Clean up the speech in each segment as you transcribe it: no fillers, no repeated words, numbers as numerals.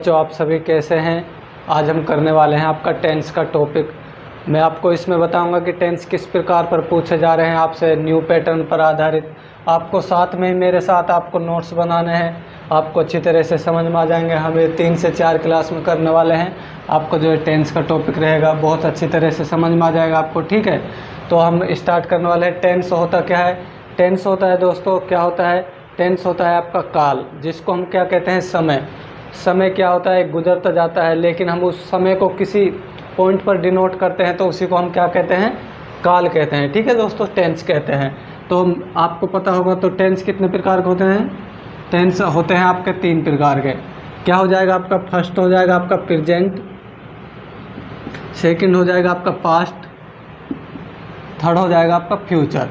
जो आप सभी कैसे हैं। आज हम करने वाले हैं आपका टेंस का टॉपिक। मैं आपको इसमें बताऊंगा कि टेंस किस प्रकार पर पूछे जा रहे हैं आपसे, न्यू पैटर्न पर आधारित। आपको साथ में मेरे साथ आपको नोट्स बनाने हैं, आपको अच्छी तरह से समझ में आ जाएंगे। हम ये 3 से 4 क्लास में करने वाले हैं। आपको जो है टेंस का टॉपिक रहेगा बहुत अच्छी तरह से समझ में आ जाएगा आपको, ठीक है। तो हम स्टार्ट करने वाले हैं। टेंस होता क्या है? टेंस होता है दोस्तों, क्या होता है? टेंस होता है आपका काल, जिसको हम क्या कहते हैं? समय। समय क्या होता है? गुजरता जाता है, लेकिन हम उस समय को किसी पॉइंट पर डिनोट करते हैं तो उसी को हम क्या कहते हैं? काल कहते हैं, ठीक है दोस्तों, टेंस कहते हैं। तो आपको पता होगा तो टेंस कितने प्रकार के होते हैं? टेंस होते हैं आपके 3 प्रकार के। क्या हो जाएगा आपका? फर्स्ट हो जाएगा आपका प्रेजेंट, सेकंड हो जाएगा आपका पास्ट, थर्ड हो जाएगा आपका फ्यूचर,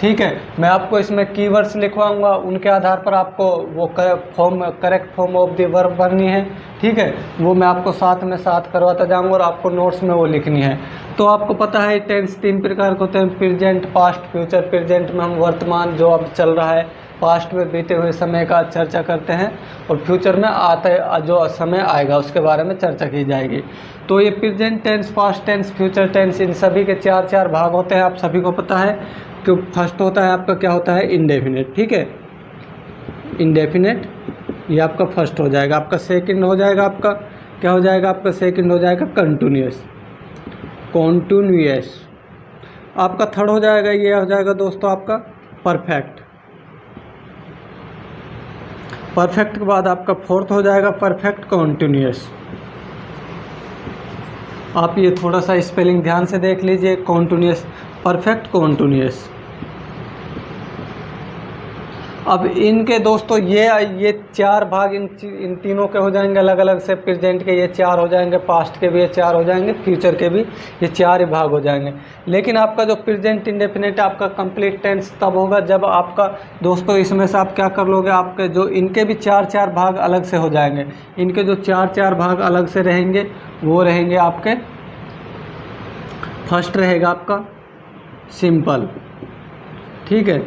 ठीक है। मैं आपको इसमें कीवर्ड्स लिखवाऊंगा, उनके आधार पर आपको वो correct form of the verb भरनी है, ठीक है। वो मैं आपको साथ में करवाता जाऊंगा और आपको नोट्स में वो लिखनी है। तो आपको पता है टेंस 3 प्रकार के होते हैं, प्रेजेंट, पास्ट, फ्यूचर। प्रेजेंट में हम वर्तमान जो अब चल रहा है, पास्ट में बीते हुए समय का चर्चा करते हैं, और फ्यूचर में आते जो समय आएगा उसके बारे में चर्चा की जाएगी। तो ये present tense, past tense, future tense, इन सभी के 4 भाग होते हैं, आप सभी को पता है। कि फर्स्ट होता है आपका क्या होता है? इंडेफिनिट, ठीक है। इंडेफिनिट ये आपका फर्स्ट हो जाएगा। आपका सेकंड हो जाएगा आपका क्या हो जाएगा? आपका सेकंड हो जाएगा कंटिन्यूअस, कॉन्टिन्यूअस। आपका थर्ड हो जाएगा, ये हो जाएगा दोस्तों आपका परफेक्ट। परफेक्ट के बाद आपका फोर्थ हो जाएगा परफेक्ट कॉन्टिन्यूअस। आप ये थोड़ा सा स्पेलिंग ध्यान से देख लीजिए, कॉन्टिन्यूअस, परफेक्ट कॉन्टिन्यूअस। अब इनके दोस्तों ये 4 भाग इन तीनों के हो जाएंगे अलग अलग से। प्रेजेंट के ये 4 हो जाएंगे, पास्ट के भी ये 4 हो जाएंगे, फ्यूचर के भी ये 4 ही भाग हो जाएंगे। लेकिन आपका जो प्रेजेंट इंडेफिनिट आपका कंप्लीट टेंस तब होगा जब आपका दोस्तों इसमें से आप क्या कर लोगे, आपके जो इनके भी 4 भाग अलग से हो जाएंगे। इनके जो 4 भाग अलग से रहेंगे वो रहेंगे आपके, फर्स्ट रहेगा आपका सिंपल, ठीक है।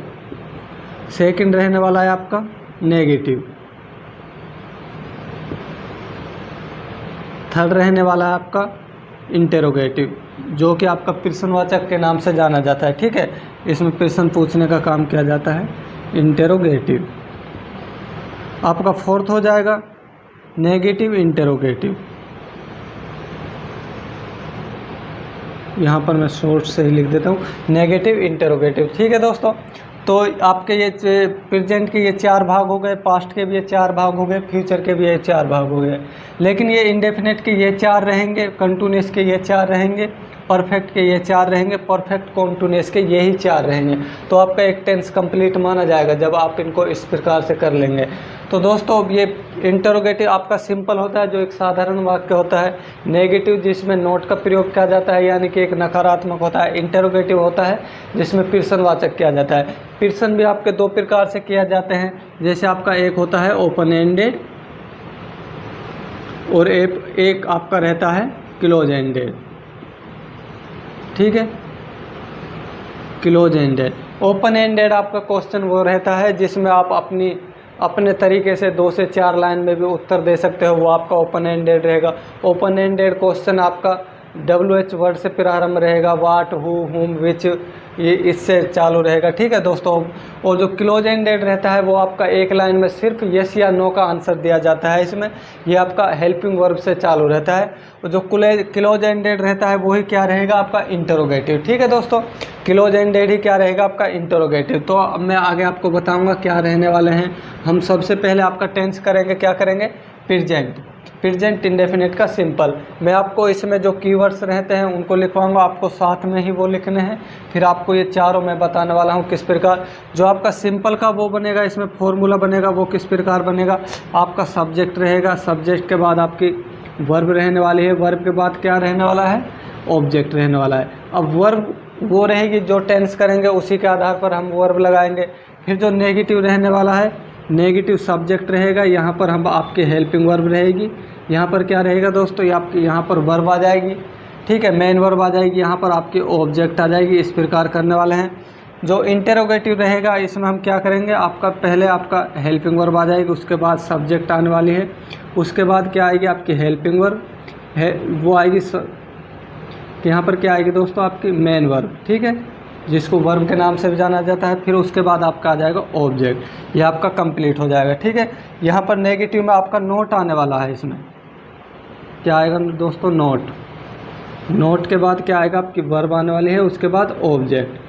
सेकंड रहने वाला है आपका नेगेटिव, थर्ड रहने वाला है आपका इंटेरोगेटिव, जो कि आपका प्रश्नवाचक के नाम से जाना जाता है, ठीक है। इसमें प्रश्न पूछने का काम किया जाता है, इंटेरोगेटिव। आपका फोर्थ हो जाएगा नेगेटिव इंटेरोगेटिव। यहाँ पर मैं शॉर्ट से ही लिख देता हूँ, नेगेटिव इंटेरोगेटिव, ठीक है दोस्तों। तो आपके ये प्रेजेंट के ये 4 भाग हो गए, पास्ट के भी ये 4 भाग हो गए, फ्यूचर के भी ये 4 भाग हो गए। लेकिन ये इंडेफिनिट के ये 4 रहेंगे, कंटिन्यूअस के ये 4 रहेंगे, परफेक्ट के ये 4 रहेंगे, परफेक्ट कॉन्टिन्यूअस के ये ही 4 रहेंगे। तो आपका एक टेंस कंप्लीट माना जाएगा जब आप इनको इस प्रकार से कर लेंगे। तो दोस्तों ये इंटरोगेटिव आपका सिंपल होता है, जो एक साधारण वाक्य होता है। नेगेटिव जिसमें नोट का प्रयोग किया जाता है, यानी कि एक नकारात्मक होता है। इंटरोगेटिव होता है जिसमें प्रश्नवाचक किया जाता है। प्रश्न भी आपके 2 प्रकार से किया जाते हैं, जैसे आपका एक होता है ओपन एंडेड और एक आपका रहता है क्लोज एंडेड, ठीक है। क्लोज एंडेड, ओपन एंडेड आपका क्वेश्चन वो रहता है जिसमें आप अपने तरीके से 2 से 4 लाइन में भी उत्तर दे सकते हो, वो आपका ओपन एंडेड रहेगा। ओपन एंडेड क्वेश्चन आपका WH वर्ड से प्रारंभ रहेगा, वाट, हु, हुम, विच, ये इससे चालू रहेगा, ठीक है दोस्तों। और जो क्लोज एंडेड रहता है वो आपका एक लाइन में सिर्फ यस या नो का आंसर दिया जाता है। इसमें ये आपका हेल्पिंग वर्ब से चालू रहता है। और जो क्लोज एंडेड रहता है वही क्या रहेगा? आपका इंटरोगेटिव, ठीक है दोस्तों। क्लोज एंडेड ही क्या रहेगा? आपका इंटरोगेटिव। तो अब मैं आगे आपको बताऊँगा क्या रहने वाले हैं। हम सबसे पहले आपका टेंस करेंगे, क्या करेंगे? प्रेजेंट, प्रेजेंट इंडेफिनिट का सिंपल। मैं आपको इसमें जो कीवर्ड्स रहते हैं उनको लिखवाऊंगा, आपको साथ में ही वो लिखने हैं। फिर आपको ये 4 मैं बताने वाला हूँ किस प्रकार। जो आपका सिंपल का वो बनेगा, इसमें फॉर्मूला बनेगा, वो किस प्रकार बनेगा? आपका सब्जेक्ट रहेगा, सब्जेक्ट के बाद आपकी वर्ब रहने वाली है, वर्ब के बाद क्या रहने वाला है? ऑब्जेक्ट रहने वाला है। अब वर्ब वो रहेगी जो टेंस करेंगे उसी के आधार पर हम वर्ब लगाएंगे। फिर जो नेगेटिव रहने वाला है, नेगेटिव सब्जेक्ट रहेगा, यहाँ पर हम आपकी हेल्पिंग वर्ब रहेगी। यहाँ पर क्या रहेगा दोस्तों? ये आपकी यहाँ पर वर्ब आ जाएगी, ठीक है, मेन वर्ब आ जाएगी, यहाँ पर आपकी ऑब्जेक्ट आ जाएगी। इस प्रकार करने वाले हैं। जो इंटेरोगेटिव रहेगा इसमें हम क्या करेंगे, आपका पहले आपका हेल्पिंग वर्ब आ जाएगी, उसके बाद सब्जेक्ट आने वाली है, उसके बाद क्या आएगी आपकी हेल्पिंग वर्ब है, वो आएगी यहाँ पर क्या आएगी दोस्तों आपकी मेन वर्ब, ठीक है, जिसको वर्ब के नाम से भी जाना जाता है। फिर उसके बाद आपका आ जाएगा ऑब्जेक्ट, ये आपका कंप्लीट हो जाएगा, ठीक है। यहाँ पर नेगेटिव में आपका नोट आने वाला है, इसमें क्या आएगा दोस्तों नोट, नोट के बाद क्या आएगा आपकी वर्ब आने वाली है, उसके बाद ऑब्जेक्ट।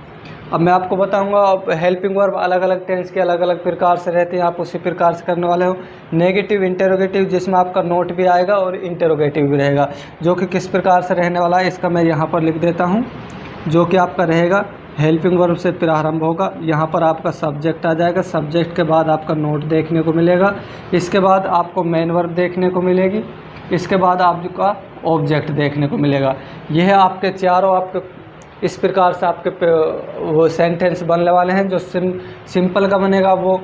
अब मैं आपको बताऊंगा, अब हेल्पिंग वर्ब अलग अलग टेंस के अलग अलग प्रकार से रहते हैं, आप उसी प्रकार से करने वाले हो। नेगेटिव इंटेरोगेटिव जिसमें आपका नोट भी आएगा और इंटेरोगेटिव भी रहेगा, जो कि किस प्रकार से रहने वाला है इसका मैं यहाँ पर लिख देता हूँ। जो कि आपका रहेगा हेल्पिंग वर्ब से प्रारंभ होगा, यहाँ पर आपका सब्जेक्ट आ जाएगा, सब्जेक्ट के बाद आपका नोट देखने को मिलेगा, इसके बाद आपको मेन वर्ब देखने को मिलेगी, इसके बाद आपका ऑब्जेक्ट देखने को मिलेगा। यह है आपके चारों आपके इस प्रकार से आपके वो सेंटेंस बनने वाले हैं। जो सिंपल का बनेगा वो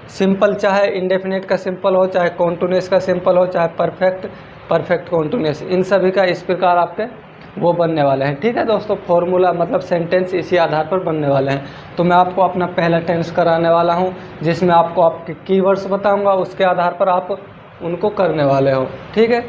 सिंपल, चाहे इंडेफिनिट का सिंपल हो, चाहे कॉन्टिन्यूअस का सिंपल हो, चाहे परफेक्ट कॉन्टिन्यूअस, इन सभी का इस प्रकार आपके वो बनने वाले हैं, ठीक है दोस्तों। फॉर्मूला मतलब सेंटेंस इसी आधार पर बनने वाले हैं। तो मैं आपको अपना पहला टेंस कराने वाला हूं, जिसमें आपको आपके कीवर्ड्स बताऊंगा, उसके आधार पर आप उनको करने वाले हो, ठीक है।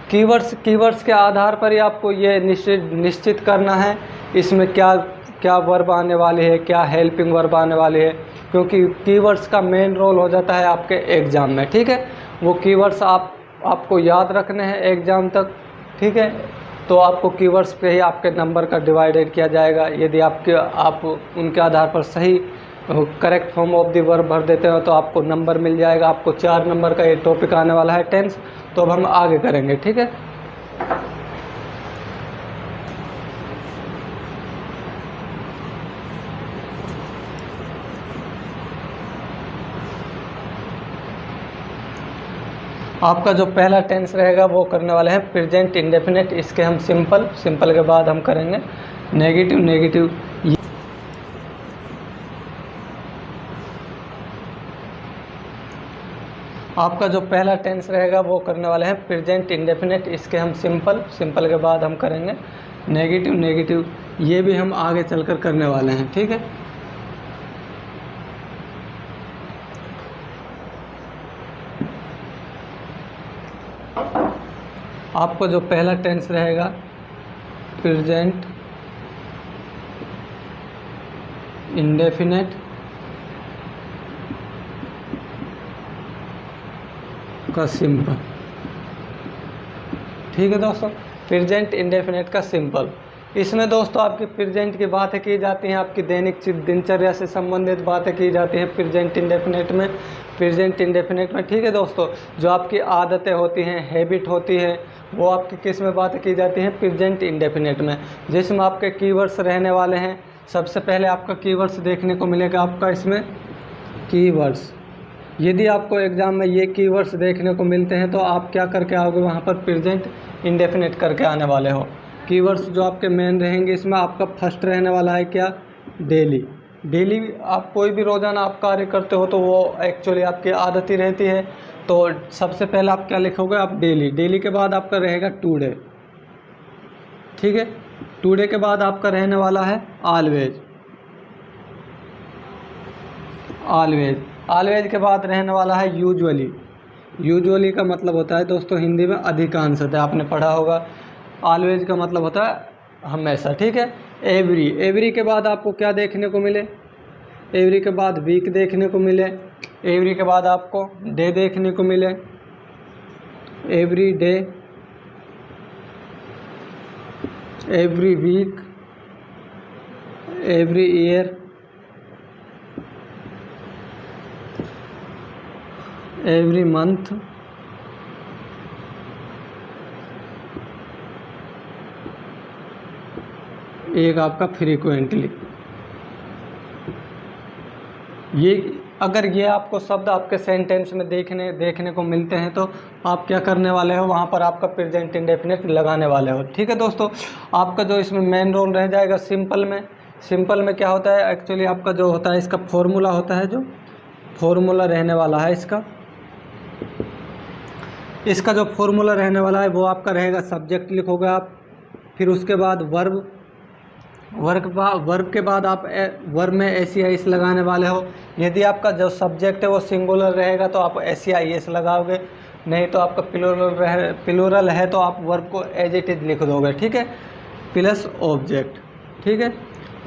कीवर्ड्स के आधार पर ही आपको ये निश्चित करना है इसमें क्या वर्ब आने वाली है, क्या हेल्पिंग वर्ब आने वाली है, क्योंकि कीवर्ड्स का मेन रोल हो जाता है आपके एग्ज़ाम में, ठीक है। वो कीवर्ड्स आपको याद रखने हैं एग्ज़ाम तक, ठीक है। तो आपको कीवर्ड्स पे ही आपके नंबर का डिवाइडेड किया जाएगा। यदि आप उनके आधार पर सही correct form of the verb भर देते हो तो आपको नंबर मिल जाएगा। आपको 4 नंबर का ये टॉपिक आने वाला है टेंस। तो अब हम आगे करेंगे, ठीक है। आपका जो पहला टेंस रहेगा वो करने वाले हैं प्रेजेंट इंडेफिनिट। इसके हम सिंपल के बाद हम करेंगे नेगेटिव। आपका जो पहला टेंस रहेगा वो करने वाले हैं प्रेजेंट इंडेफिनिट। इसके हम सिंपल के बाद हम करेंगे नेगेटिव। ये भी हम आगे चलकर करने वाले हैं, ठीक है। आपको जो पहला टेंस रहेगा प्रेजेंट इंडेफिनिट का सिंपल, ठीक है दोस्तों। प्रेजेंट इंडेफिनिट का सिंपल, इसमें दोस्तों आपकी प्रेजेंट की बातें की जाती हैं, आपकी दैनिक दिनचर्या से संबंधित बातें की जाती हैं प्रेजेंट इंडेफिनिट में, ठीक है दोस्तों। जो आपकी आदतें होती हैं, हैबिट होती है, वो आपकी किस में बातें की जाती हैं प्रेजेंट इंडेफिनिट में, जिसमें आपके कीवर्ड्स रहने वाले हैं। सबसे पहले आपका कीवर्ड्स देखने को मिलेगा आपका इसमें कीवर्ड्स। यदि आपको एग्ज़ाम में ये कीवर्ड्स देखने को मिलते हैं तो आप क्या करके आओगे, वहाँ पर प्रेजेंट इंडेफिनिट करके आने वाले हो। कीवर्ड्स जो आपके मेन रहेंगे, इसमें आपका फर्स्ट रहने वाला है क्या, डेली। आप कोई भी रोज़ाना आप कार्य करते हो तो वो एक्चुअली आपकी आदत ही रहती है। तो सबसे पहले आप क्या लिखोगे, आप डेली के बाद आपका रहेगा टुडे, ठीक है। टुडे के बाद आपका रहने वाला है ऑलवेज के बाद रहने वाला है यूजुअली का मतलब होता है दोस्तों हिंदी में अधिकांशतः, आपने पढ़ा होगा। ऑलवेज का मतलब होता है हमेशा, ठीक है। एवरी के बाद आपको क्या देखने को मिले, एवरी के बाद वीक देखने को मिले, एवरी के बाद आपको डे देखने को मिले, every day, every week, every year, every month, एक आपका फ्रीक्वेंटली। ये अगर ये आपको शब्द आपके सेंटेंस में देखने को मिलते हैं तो आप क्या करने वाले हो, वहाँ पर आपका प्रेजेंट इंडेफिनिट लगाने वाले हो, ठीक है दोस्तों। आपका जो इसमें मेन रोल रह जाएगा सिंपल में क्या होता है एक्चुअली, आपका जो होता है इसका फॉर्मूला होता है, जो फॉर्मूला रहने वाला है इसका जो फॉर्मूला रहने वाला है वो आपका रहेगा सब्जेक्ट लिखोगे आप, फिर उसके बाद वर्ब, वर्ब के बाद आप वर्ब में एस लगाने वाले हो। यदि आपका जो सब्जेक्ट है वो सिंगुलर रहेगा तो आप एस लगाओगे, नहीं तो आपका प्लूरल है तो आप वर्ब को एज इट इज लिख दोगे, ठीक है, प्लस ऑब्जेक्ट, ठीक है,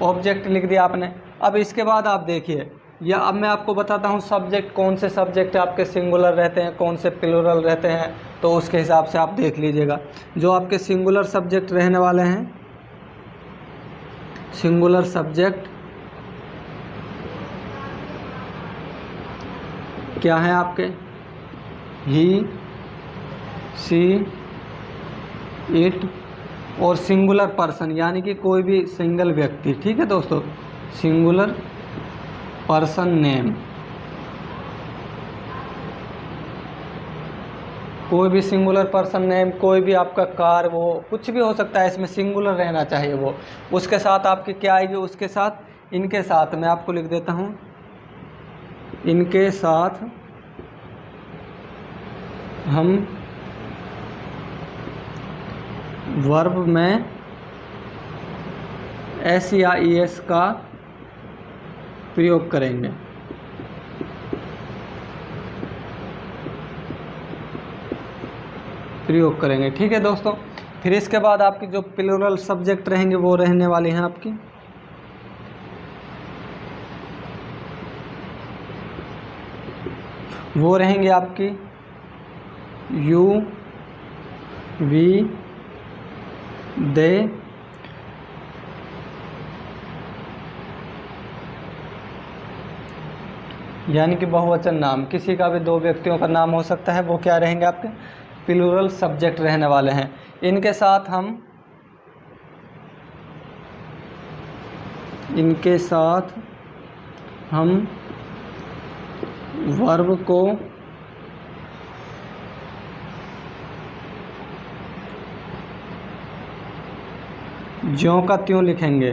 ऑब्जेक्ट लिख दिया आपने। अब इसके बाद आप देखिए, या अब मैं आपको बताता हूँ सब्जेक्ट, कौन से सब्जेक्ट आपके सिंगुलर रहते हैं, कौन से प्लूरल रहते हैं, तो उसके हिसाब से आप देख लीजिएगा। जो आपके सिंगुलर सब्जेक्ट रहने वाले हैं, सिंगुलर सब्जेक्ट क्या है आपके, ही, सी, इट, और सिंगुलर पर्सन यानी कि कोई भी सिंगल व्यक्ति, ठीक है दोस्तों, सिंगुलर पर्सन नेम, कोई भी सिंगुलर पर्सन नेम, कोई भी आपका कार, वो कुछ भी हो सकता है, इसमें सिंगुलर रहना चाहिए वो। उसके साथ आपकी क्या आएगी, उसके साथ इनके साथ मैं आपको लिख देता हूँ, इनके साथ हम वर्ब में एस या ई एस का प्रयोग करेंगे। ठीक है दोस्तों। फिर इसके बाद आपकी जो प्लूरल सब्जेक्ट रहेंगे वो रहने वाली हैं आपकी, वो रहेंगे आपकी यू, वी, दे, यानी कि बहुवचन नाम, किसी का भी दो व्यक्तियों का नाम हो सकता है, वो क्या रहेंगे आपके प्लूरल सब्जेक्ट रहने वाले हैं। इनके साथ हम वर्ब को ज्यों का त्यों लिखेंगे,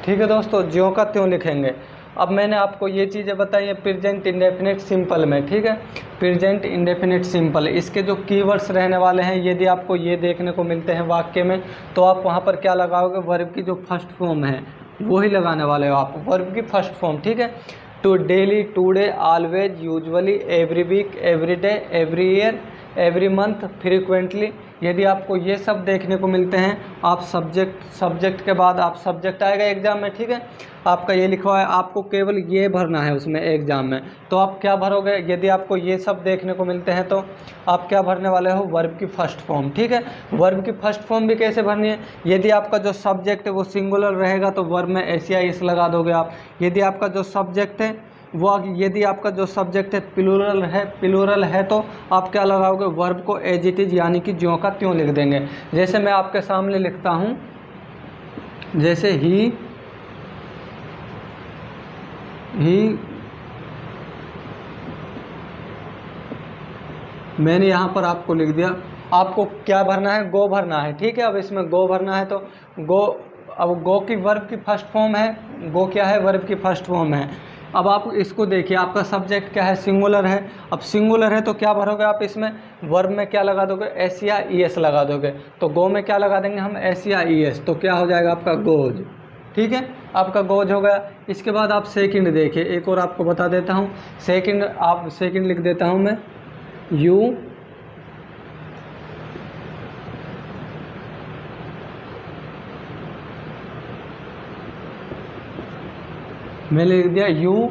ठीक है दोस्तों, ज्यों का त्यों लिखेंगे। अब मैंने आपको ये चीज़ें बताई है प्रेजेंट इंडेफिनिट सिंपल में, ठीक है, प्रेजेंट इंडेफिनिट सिंपल, इसके जो कीवर्ड्स रहने वाले हैं, यदि आपको ये देखने को मिलते हैं वाक्य में, तो आप वहाँ पर क्या लगाओगे, वर्ब की जो फर्स्ट फॉर्म है वो ही लगाने वाले हो आप, वर्ब की फर्स्ट फॉर्म, ठीक है। To daily, today, always, usually, every week, every day, every year, every month, frequently. यदि आपको ये सब देखने को मिलते हैं, आप सब्जेक्ट के बाद आप सब्जेक्ट आएगा एग्जाम में, ठीक है, आपका ये लिखा हुआ है, आपको केवल ये भरना है उसमें एग्जाम में, तो आप क्या भरोगे, यदि आपको ये सब देखने को मिलते हैं तो आप क्या भरने वाले हो, वर्ब की फर्स्ट फॉर्म, ठीक है। वर्ब की फर्स्ट फॉर्म भी कैसे भरनी है, यदि आपका जो सब्जेक्ट है वो सिंगुलर रहेगा तो वर्ब में एस या एस लगा दोगे आप। यदि आपका जो सब्जेक्ट है यदि आपका जो सब्जेक्ट है प्लूरल है तो आप क्या लगाओगे, वर्ब को एज इट इज यानी कि ज्यों का त्यों लिख देंगे। जैसे मैं आपके सामने लिखता हूँ, जैसे ही मैंने यहाँ पर आपको लिख दिया, आपको क्या भरना है, गो भरना है, ठीक है। अब इसमें गो भरना है तो गो, अब गो की वर्ब की फर्स्ट फॉर्म है, गो क्या है, वर्ब की फर्स्ट फॉर्म है। अब आप इसको देखिए, आपका सब्जेक्ट क्या है, सिंगुलर है। अब सिंगुलर है तो क्या भरोगे आप, इसमें वर्ब में क्या लगा दोगे, एस या ई एस लगा दोगे। तो गो में क्या लगा देंगे हम, एस या ई एस, तो क्या हो जाएगा आपका गोज, ठीक है, आपका गोज हो गया। इसके बाद आप सेकंड देखिए, एक और आपको बता देता हूँ, सेकंड लिख देता हूँ मैं, यू, मैंने लिख दिया यू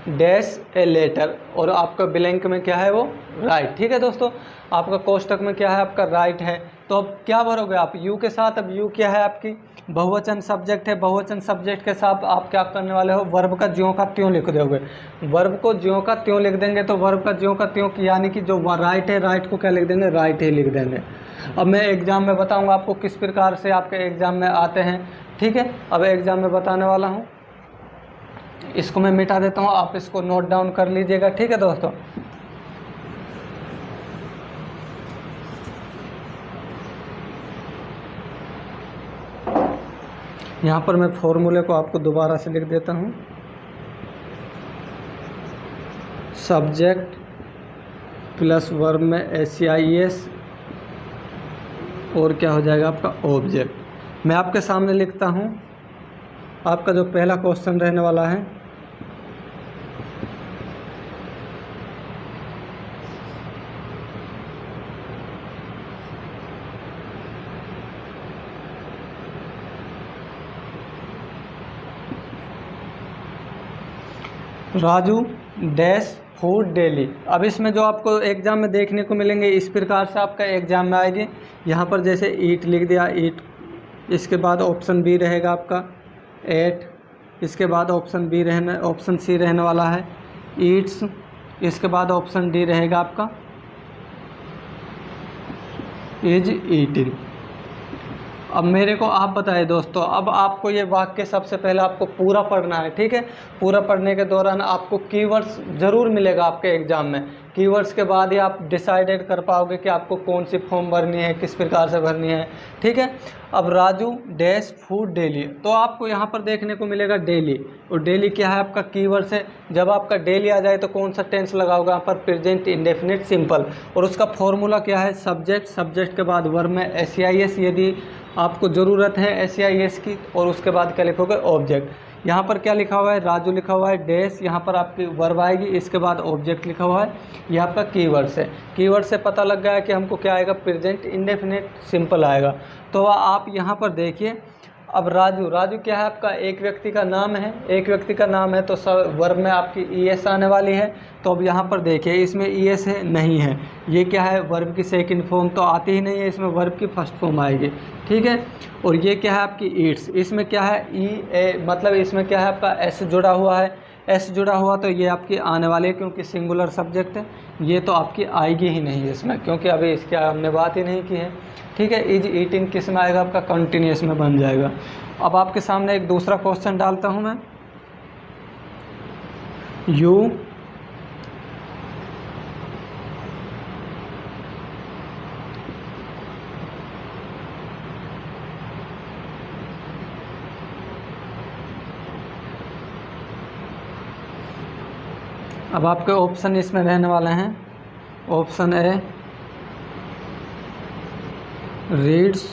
डैश ए लेटर, और आपका ब्लैंक में क्या है वो राइट, ठीक है दोस्तों। आपका कोष्टक में क्या है, आपका राइट है। तो अब क्या भरोगे आप यू के साथ, अब यू क्या है आपकी बहुवचन सब्जेक्ट है, बहुवचन सब्जेक्ट के साथ आप क्या करने वाले हो, वर्ब का ज्यों का त्यों लिख दोगे। वर्ब को ज्यों का त्यों लिख देंगे तो वर्ब का ज्यों का त्यों यानी कि जो राइट है, राइट को क्या लिख देंगे, राइट ही लिख देंगे। अब मैं एग्जाम में बताऊँगा आपको किस प्रकार से आपके एग्जाम में आते हैं, ठीक है। अब एग्जाम में बताने वाला हूँ, इसको मैं मिटा देता हूँ, आप इसको नोट डाउन कर लीजिएगा, ठीक है दोस्तों। यहाँ पर मैं फॉर्मूले को आपको दोबारा से लिख देता हूँ, सब्जेक्ट प्लस वर्ब में SCIS और क्या हो जाएगा आपका ऑब्जेक्ट। मैं आपके सामने लिखता हूँ आपका जो पहला क्वेश्चन रहने वाला है। Raju dash food daily. अब इसमें जो आपको एग्ज़ाम में देखने को मिलेंगे इस प्रकार से आपका एग्ज़ाम में आएगी। यहाँ पर जैसे ईट लिख दिया, ईट, इसके बाद ऑप्शन बी रहेगा आपका एट, इसके बाद ऑप्शन सी रहने वाला है ईट्स, इसके बाद ऑप्शन डी रहेगा आपका इज ईटिंग। अब मेरे को आप बताएं दोस्तों, अब आपको ये वाक्य सबसे पहले आपको पूरा पढ़ना है, ठीक है। पूरा पढ़ने के दौरान आपको कीवर्ड्स ज़रूर मिलेगा आपके एग्ज़ाम में। कीवर्ड्स के बाद ही आप डिसाइडेड कर पाओगे कि आपको कौन सी फॉर्म भरनी है, किस प्रकार से भरनी है, ठीक है। अब राजू डैश फूड डेली, तो आपको यहाँ पर देखने को मिलेगा डेली, और डेली क्या है आपका कीवर्ड्स है। जब आपका डेली आ जाए तो कौन सा टेंस लगाओगे यहाँ पर, प्रेजेंट इंडेफिनिट सिंपल, और उसका फॉर्मूला क्या है सब्जेक्ट, सब्जेक्ट के बाद वर्ब में SCIS यदि आपको ज़रूरत है SCIS की, और उसके बाद क्या लिखोगे ऑब्जेक्ट। यहाँ पर क्या लिखा हुआ है, राजू लिखा हुआ है, डैश यहाँ पर आपकी वर्ब आएगी, इसके बाद ऑब्जेक्ट लिखा हुआ है, ये आपका कीवर्ड्स है। कीवर्ड से पता लग गया कि हमको क्या आएगा, प्रेजेंट इंडेफिनिट सिंपल आएगा। तो आप यहाँ पर देखिए, अब राजू, राजू क्या है आपका एक व्यक्ति का नाम है, एक व्यक्ति का नाम है तो सब वर्ब में आपकी ES आने वाली है। तो अब यहाँ पर देखिए इसमें ES है नहीं है, ये क्या है वर्ब की सेकंड फॉर्म तो आती ही नहीं है, इसमें वर्ब की फर्स्ट फॉर्म आएगी, ठीक है। और ये क्या है आपकी ईट्स, इसमें क्या है EA, मतलब इसमें क्या है आपका S जुड़ा हुआ है, S जुड़ा हुआ तो ये आपकी आने वाली है क्योंकि सिंगुलर सब्जेक्ट है, ये तो आपकी आएगी ही नहीं इसमें क्योंकि अभी इसकी हमने बात ही नहीं की है, ठीक है। इज ईटिंग किस में आएगा आपका, कंटिन्यूस में बन जाएगा। अब आपके सामने एक दूसरा क्वेश्चन डालता हूँ मैं, यू अब आपके ऑप्शन इसमें रहने वाले हैं, ऑप्शन ए रीड्स,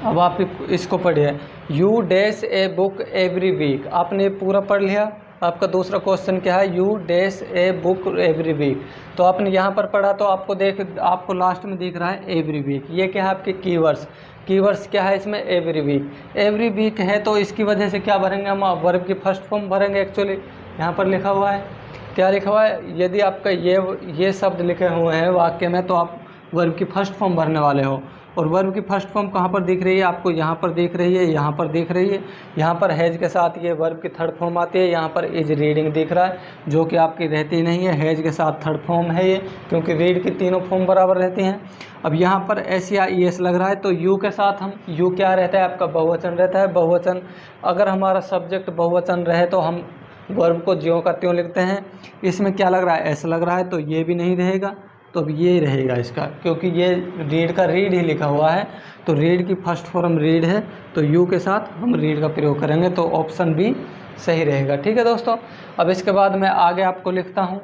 अब आप इसको पढ़िए, you dash a book every week, आपने पूरा पढ़ लिया। आपका दूसरा क्वेश्चन क्या है, you dash a book every week, तो आपने यहाँ पर पढ़ा तो आपको लास्ट में दिख रहा है एवरी वीक, ये क्या है आपके कीवर्ड्स। कीवर्ड्स क्या है इसमें, एवरी वीक, एवरी वीक है तो इसकी वजह से क्या भरेंगे हम, वर्ब की फर्स्ट फॉर्म भरेंगे। एक्चुअली यहाँ पर लिखा हुआ है, क्या लिखा हुआ है, यदि आपका ये शब्द लिखे हुए हैं वाक्य में तो आप वर्ब की फर्स्ट फॉर्म भरने वाले हो। और वर्ब की फर्स्ट फॉर्म कहाँ पर दिख रही है आपको, यहाँ पर दिख रही है, यहाँ पर दिख रही है, यहाँ पर हैज के साथ ये वर्ब की थर्ड फॉर्म आती है, यहाँ पर इज रीडिंग दिख रहा है जो कि आपकी रहती नहीं है, हैज के साथ थर्ड फॉर्म है ये, क्योंकि रीड की तीनों फॉर्म बराबर रहती हैं। अब यहाँ पर SCIS लग रहा है तो यू के साथ हम, यू क्या रहता है आपका बहुवचन रहता है, बहुवचन अगर हमारा सब्जेक्ट बहुवचन रहे तो हम वर्ब को ज्यों का त्यों लिखते हैं। इसमें क्या लग रहा है, एस लग रहा है तो ये भी नहीं रहेगा, तो अब ये रहेगा इसका, क्योंकि ये रीड का रीड ही लिखा हुआ है तो रीड की फर्स्ट फॉर्म रीड है तो यू के साथ हम रीड का प्रयोग करेंगे, तो ऑप्शन बी सही रहेगा, ठीक है दोस्तों। अब इसके बाद मैं आगे आपको लिखता हूँ,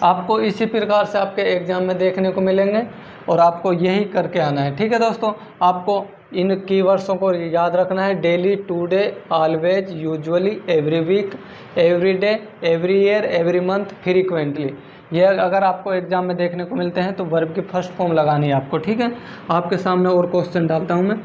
आपको इसी प्रकार से आपके एग्ज़ाम में देखने को मिलेंगे और आपको यही करके आना है, ठीक है दोस्तों। आपको इन कीवर्ड्सों को याद रखना है, daily, today, always, usually, every week, every day, every year, every month, frequently. ये अगर आपको एग्जाम में देखने को मिलते हैं तो वर्ब की फर्स्ट फॉर्म लगानी है आपको, ठीक है। आपके सामने और क्वेश्चन डालता हूँ मैं,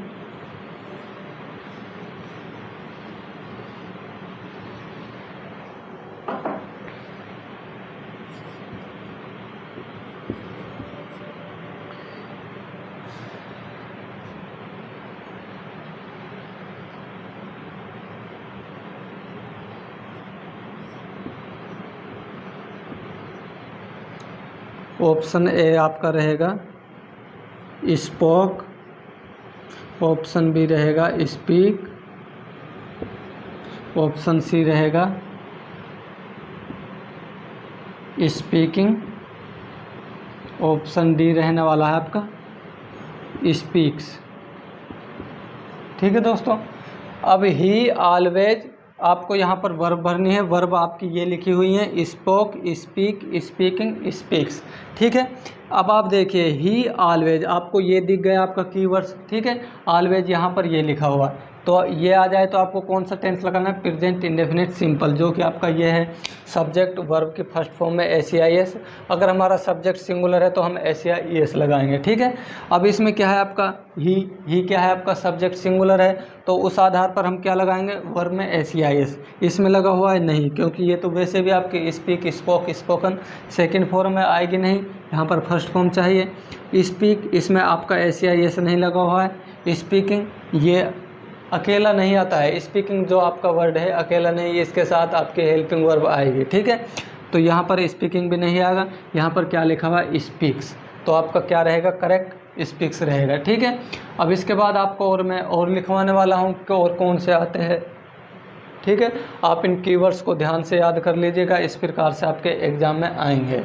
ऑप्शन ए आपका रहेगा स्पोक ऑप्शन बी रहेगा स्पीक, ऑप्शन सी रहेगा स्पीकिंग, ऑप्शन डी रहने वाला है आपका स्पीक्स। ठीक है दोस्तों, अब ही ऑलवेज आपको यहाँ पर वर्ब भरनी है। वर्ब आपकी ये लिखी हुई है, स्पोक, स्पीक, स्पीकिंग, स्पीक्स। ठीक है, अब आप देखिए ही ऑलवेज, आपको ये दिख गया आपका कीवर्ड्स। ठीक है, ऑलवेज यहाँ पर ये लिखा हुआ है, तो ये आ जाए तो आपको कौन सा टेंस लगाना है, प्रेजेंट इंडेफिनिट सिंपल, जो कि आपका ये है सब्जेक्ट वर्ब की फर्स्ट फॉर्म में एस। अगर हमारा सब्जेक्ट सिंगुलर है तो हम एस लगाएंगे। ठीक है, अब इसमें क्या है आपका ही क्या है आपका सब्जेक्ट सिंगुलर है, तो उस आधार पर हम क्या लगाएंगे, वर्ब में एस। इसमें लगा हुआ है नहीं, क्योंकि ये तो वैसे भी आपके speak, spoke, spoken second form में आएगी नहीं, यहाँ पर फर्स्ट फॉर्म चाहिए। स्पीक, इसमें आपका एस नहीं लगा हुआ है। स्पीकिंग ये अकेला नहीं आता है, स्पीकिंग जो आपका वर्ड है अकेला नहीं, इसके साथ आपके हेल्पिंग वर्ब आएगी। ठीक है, तो यहाँ पर स्पीकिंग भी नहीं आएगा, यहाँ पर क्या लिखा हुआ है स्पीक्स, तो आपका क्या रहेगा, करेक्ट स्पीक्स रहेगा। ठीक है, अब इसके बाद आपको और मैं और लिखवाने वाला हूँ कि और कौन से आते हैं। ठीक है, आप इन कीवर्ड्स को ध्यान से याद कर लीजिएगा, इस प्रकार से आपके एग्जाम में आएंगे।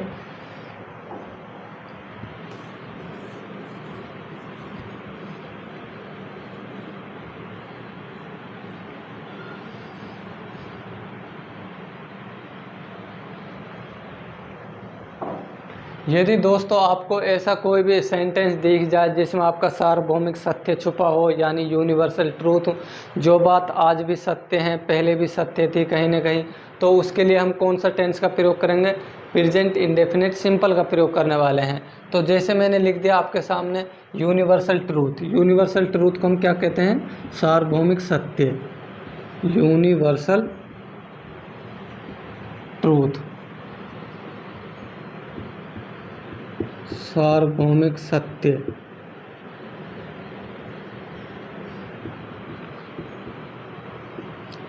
यदि दोस्तों आपको ऐसा कोई भी सेंटेंस दिख जाए जिसमें आपका सार्वभौमिक सत्य छुपा हो, यानी यूनिवर्सल ट्रूथ, जो बात आज भी सत्य है पहले भी सत्य थी कहीं ना कहीं, तो उसके लिए हम कौन सा टेंस का प्रयोग करेंगे, प्रेजेंट इंडेफिनिट सिंपल का प्रयोग करने वाले हैं। तो जैसे मैंने लिख दिया आपके सामने यूनिवर्सल ट्रूथ, यूनिवर्सल ट्रूथ को हम क्या कहते हैं, सार्वभौमिक सत्य, यूनिवर्सल ट्रूथ, सार्वभौमिक सत्य।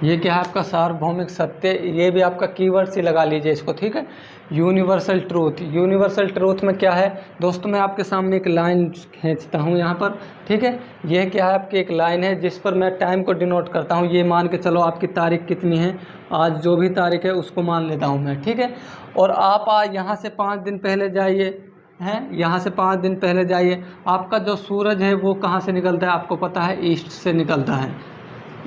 ये क्या है आपका सार्वभौमिक सत्य, ये भी आपका कीवर्ड से लगा लीजिए इसको। ठीक है, यूनिवर्सल ट्रूथ, यूनिवर्सल ट्रूथ में क्या है दोस्तों, मैं आपके सामने एक लाइन खींचता हूँ यहाँ पर। ठीक है, यह क्या है आपकी एक लाइन है जिस पर मैं टाइम को डिनोट करता हूँ। ये मान के चलो आपकी तारीख कितनी है, आज जो भी तारीख है उसको मान लेता हूँ मैं। ठीक है, और आप आज यहाँ से 5 दिन पहले जाइए, हैं यहाँ से 5 दिन पहले जाइए, आपका जो सूरज है वो कहाँ से निकलता है, आपको पता है ईस्ट से निकलता है,